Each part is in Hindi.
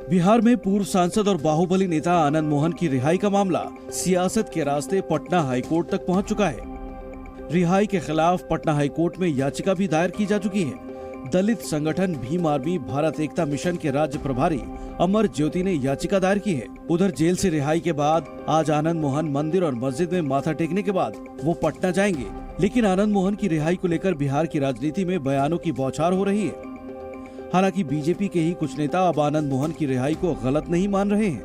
बिहार में पूर्व सांसद और बाहुबली नेता आनंद मोहन की रिहाई का मामला सियासत के रास्ते पटना हाईकोर्ट तक पहुंच चुका है। रिहाई के खिलाफ पटना हाईकोर्ट में याचिका भी दायर की जा चुकी है। दलित संगठन भीम आर्मी भारत एकता मिशन के राज्य प्रभारी अमर ज्योति ने याचिका दायर की है। उधर जेल से रिहाई के बाद आज आनंद मोहन मंदिर और मस्जिद में माथा टेकने के बाद वो पटना जाएंगे। लेकिन आनंद मोहन की रिहाई को लेकर बिहार की राजनीति में बयानों की बौछार हो रही है। हालांकि बीजेपी के ही कुछ नेता अब आनंद मोहन की रिहाई को गलत नहीं मान रहे हैं।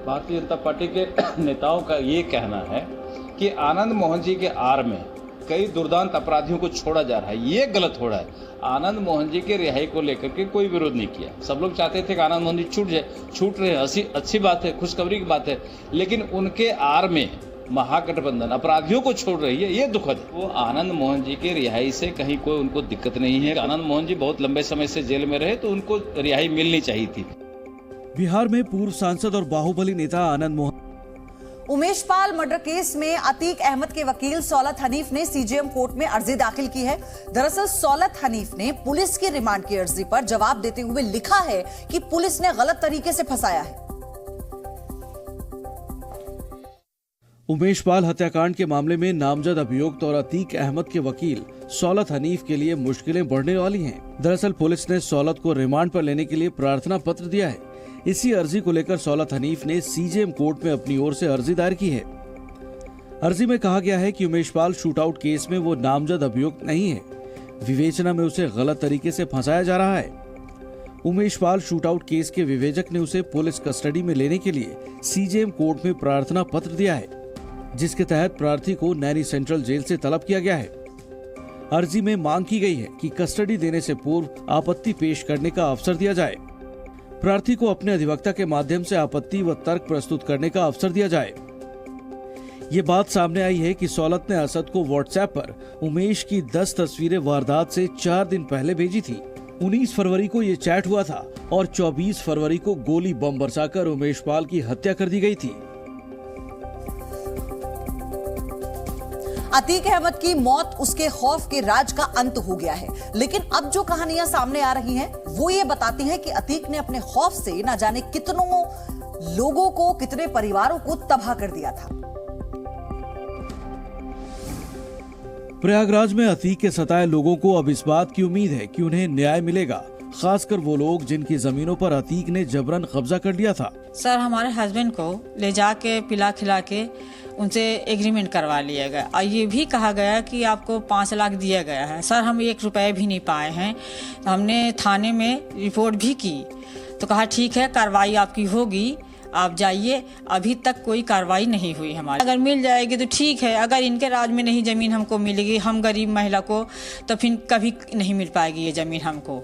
भारतीय जनता पार्टी के नेताओं का ये कहना है कि आनंद मोहन जी के आड़ में कई दुर्दांत अपराधियों को छोड़ा जा रहा है, ये गलत हो रहा है। आनंद मोहन जी के रिहाई को लेकर के कोई विरोध नहीं किया। सब लोग चाहते थे कि आनंद मोहन जी छूट रहे हैं, अच्छी बात है, खुशखबरी की बात है। लेकिन उनके आड़ में महागठबंधन अपराधियों को छोड़ रही है, ये दुखद है। वो आनंद मोहन जी के रिहाई से कहीं कोई उनको दिक्कत नहीं है। आनंद मोहन जी बहुत लंबे समय से जेल में रहे, तो उनको रिहाई मिलनी चाहिए थी। बिहार में पूर्व सांसद और बाहुबली नेता आनंद मोहन उमेश पाल मर्डर केस में अतीक अहमद के वकील सौलत हनीफ ने सीजेएम कोर्ट में अर्जी दाखिल की है। दरअसल सौलत हनीफ ने पुलिस की रिमांड की अर्जी पर जवाब देते हुए लिखा है कि पुलिस ने गलत तरीके से फंसाया है। उमेश पाल हत्याकांड के मामले में नामजद अभियुक्त और अतीक अहमद के वकील सौलत हनीफ के लिए मुश्किलें बढ़ने वाली हैं। दरअसल पुलिस ने सौलत को रिमांड पर लेने के लिए प्रार्थना पत्र दिया है। इसी अर्जी को लेकर सौलत हनीफ ने सीजेएम कोर्ट में अपनी ओर से अर्जी दायर की है। अर्जी में कहा गया है कि उमेश पाल शूटआउट केस में वो नामजद अभियुक्त नहीं है। विवेचना में उसे गलत तरीके से फंसाया जा रहा है। उमेश पाल शूटआउट केस के विवेचक ने उसे पुलिस कस्टडी में लेने के लिए सीजेएम कोर्ट में प्रार्थना पत्र दिया है, जिसके तहत प्रार्थी को नैनी सेंट्रल जेल से तलब किया गया है। अर्जी में मांग की गई है कि कस्टडी देने से पूर्व आपत्ति पेश करने का अवसर दिया जाए। प्रार्थी को अपने अधिवक्ता के माध्यम से आपत्ति व तर्क प्रस्तुत करने का अवसर दिया जाए। ये बात सामने आई है कि सौलत ने असद को व्हाट्सएप पर उमेश की 10 तस्वीरें वारदात से 4 दिन पहले भेजी थी। 19 फरवरी को ये चैट हुआ था और 24 फरवरी को गोली बम बरसाकर उमेश पाल की हत्या कर दी गई थी। अतीक अहमद की मौत उसके खौफ के राज का अंत हो गया है। लेकिन अब जो कहानियां सामने आ रही हैं, वो ये बताती हैं कि अतीक ने अपने खौफ से न जाने कितनों लोगों को, कितने परिवारों को तबाह कर दिया था। प्रयागराज में अतीक के सताए लोगों को अब इस बात की उम्मीद है कि उन्हें न्याय मिलेगा, खासकर वो लोग जिनकी जमीनों पर अतीक ने जबरन कब्जा कर लिया था। सर, हमारे हस्बैंड को ले जाके पिला खिला के उनसे एग्रीमेंट करवा लिया गया और ये भी कहा गया कि आपको 5 लाख दिया गया है। सर, हम 1 रुपए भी नहीं पाए हैं। हमने थाने में रिपोर्ट भी की तो कहा ठीक है, कार्रवाई आपकी होगी, आप जाइए। अभी तक कोई कार्रवाई नहीं हुई हमारी। अगर मिल जाएगी तो ठीक है, अगर इनके राज में नहीं जमीन हमको मिलेगी, हम गरीब महिला को, तो फिर कभी नहीं मिल पाएगी ये जमीन हमको।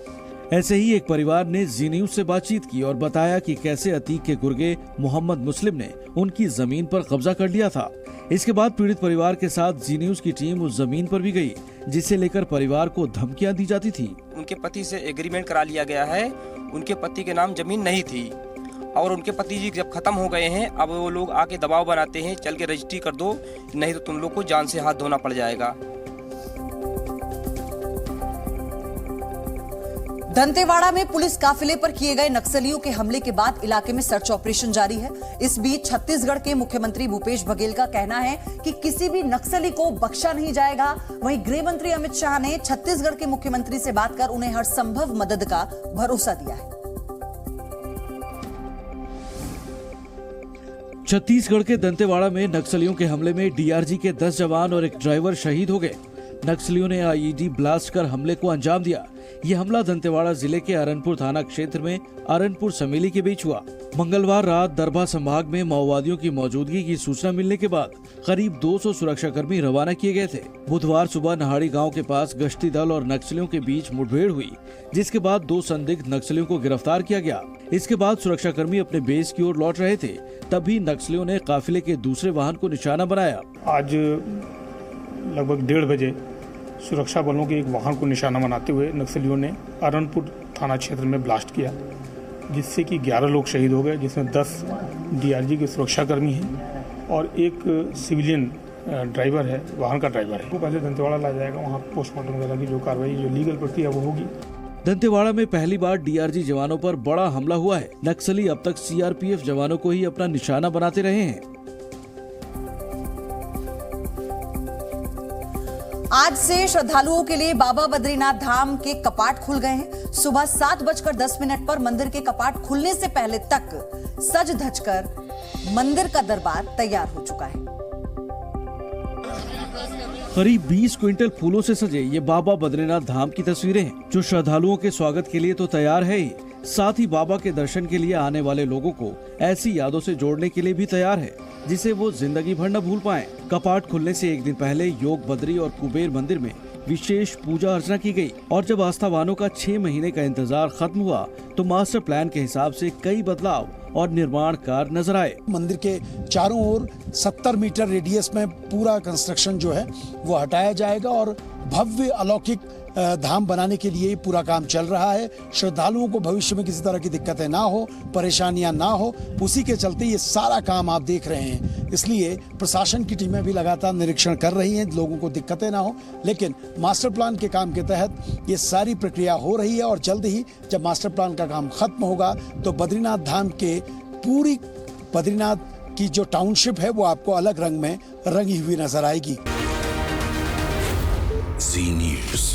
ऐसे ही एक परिवार ने जी न्यूज से बातचीत की और बताया कि कैसे अतीक के गुर्गे मोहम्मद मुस्लिम ने उनकी जमीन पर कब्जा कर लिया था। इसके बाद पीड़ित परिवार के साथ जी न्यूज की टीम उस जमीन पर भी गई, जिसे लेकर परिवार को धमकियां दी जाती थी। उनके पति से एग्रीमेंट करा लिया गया है, उनके पति के नाम जमीन नहीं थी और उनके पति जी जब खत्म हो गए हैं, अब वो लोग आके दबाव बनाते हैं, चल के रजिस्ट्री कर दो, नहीं तो तुम लोग को जान से हाथ धोना पड़ जाएगा। दंतेवाड़ा में पुलिस काफिले पर किए गए नक्सलियों के हमले के बाद इलाके में सर्च ऑपरेशन जारी है। इस बीच छत्तीसगढ़ के मुख्यमंत्री भूपेश बघेल का कहना है कि किसी भी नक्सली को बख्शा नहीं जाएगा। वहीं गृह मंत्री अमित शाह ने छत्तीसगढ़ के मुख्यमंत्री से बात कर उन्हें हर संभव मदद का भरोसा दिया है। छत्तीसगढ़ के दंतेवाड़ा में नक्सलियों के हमले में डीआरजी के 10 जवान और एक ड्राइवर शहीद हो गए। नक्सलियों ने आईईडी ब्लास्ट कर हमले को अंजाम दिया। ये हमला दंतेवाड़ा जिले के अरनपुर थाना क्षेत्र में अरनपुर समेली के बीच हुआ। मंगलवार रात दरभा संभाग में माओवादियों की मौजूदगी की सूचना मिलने के बाद करीब 200 सुरक्षाकर्मी रवाना किए गए थे। बुधवार सुबह नहाड़ी गांव के पास गश्ती दल और नक्सलियों के बीच मुठभेड़ हुई, जिसके बाद 2 संदिग्ध नक्सलियों को गिरफ्तार किया गया। इसके बाद सुरक्षाकर्मी अपने बेस की ओर लौट रहे थे, तभी नक्सलियों ने काफिले के दूसरे वाहन को निशाना बनाया। आज लगभग 1:30 बजे सुरक्षा बलों के एक वाहन को निशाना बनाते हुए नक्सलियों ने अरनपुर थाना क्षेत्र में ब्लास्ट किया, जिससे कि 11 लोग शहीद हो गए, जिसमें 10 डीआरजी के सुरक्षाकर्मी हैं और एक सिविलियन ड्राइवर है, वाहन का ड्राइवर है। वो पहले दंतेवाड़ा लाया जाएगा, वहाँ पोस्टमार्टम वगैरह की जो कार्रवाई, जो लीगल प्रक्रिया वो होगी। दंतेवाड़ा में पहली बार डीआरजी जवानों पर बड़ा हमला हुआ है। नक्सली अब तक सीआरपीएफ जवानों को ही अपना निशाना बनाते रहे हैं। आज से श्रद्धालुओं के लिए बाबा बद्रीनाथ धाम के कपाट खुल गए हैं। सुबह 7:10 पर मंदिर के कपाट खुलने से पहले तक सज धज कर मंदिर का दरबार तैयार हो चुका है। करीब 20 क्विंटल फूलों से सजे ये बाबा बद्रीनाथ धाम की तस्वीरें हैं, जो श्रद्धालुओं के स्वागत के लिए तो तैयार है ही, साथ ही बाबा के दर्शन के लिए आने वाले लोगों को ऐसी यादों से जोड़ने के लिए भी तैयार है जिसे वो जिंदगी भर न भूल पाएं। कपाट खुलने से एक दिन पहले योग बद्री और कुबेर मंदिर में विशेष पूजा अर्चना की गई और जब आस्थावानों का 6 महीने का इंतजार खत्म हुआ तो मास्टर प्लान के हिसाब से कई बदलाव और निर्माण कार्य नजर आए। मंदिर के चारों ओर 70 मीटर रेडियस में पूरा कंस्ट्रक्शन जो है वो हटाया जाएगा और भव्य अलौकिक धाम बनाने के लिए पूरा काम चल रहा है। श्रद्धालुओं को भविष्य में किसी तरह की दिक्कतें ना हो, परेशानियां ना हो, उसी के चलते ये सारा काम आप देख रहे हैं। इसलिए प्रशासन की टीमें भी लगातार निरीक्षण कर रही हैं, लोगों को दिक्कतें ना हो। लेकिन मास्टर प्लान के काम के तहत ये सारी प्रक्रिया हो रही है और जल्द ही जब मास्टर प्लान का काम खत्म होगा तो बद्रीनाथ धाम के पूरी बद्रीनाथ की जो टाउनशिप है वो आपको अलग रंग में रंगी हुई नजर आएगी। जी न्यूज़।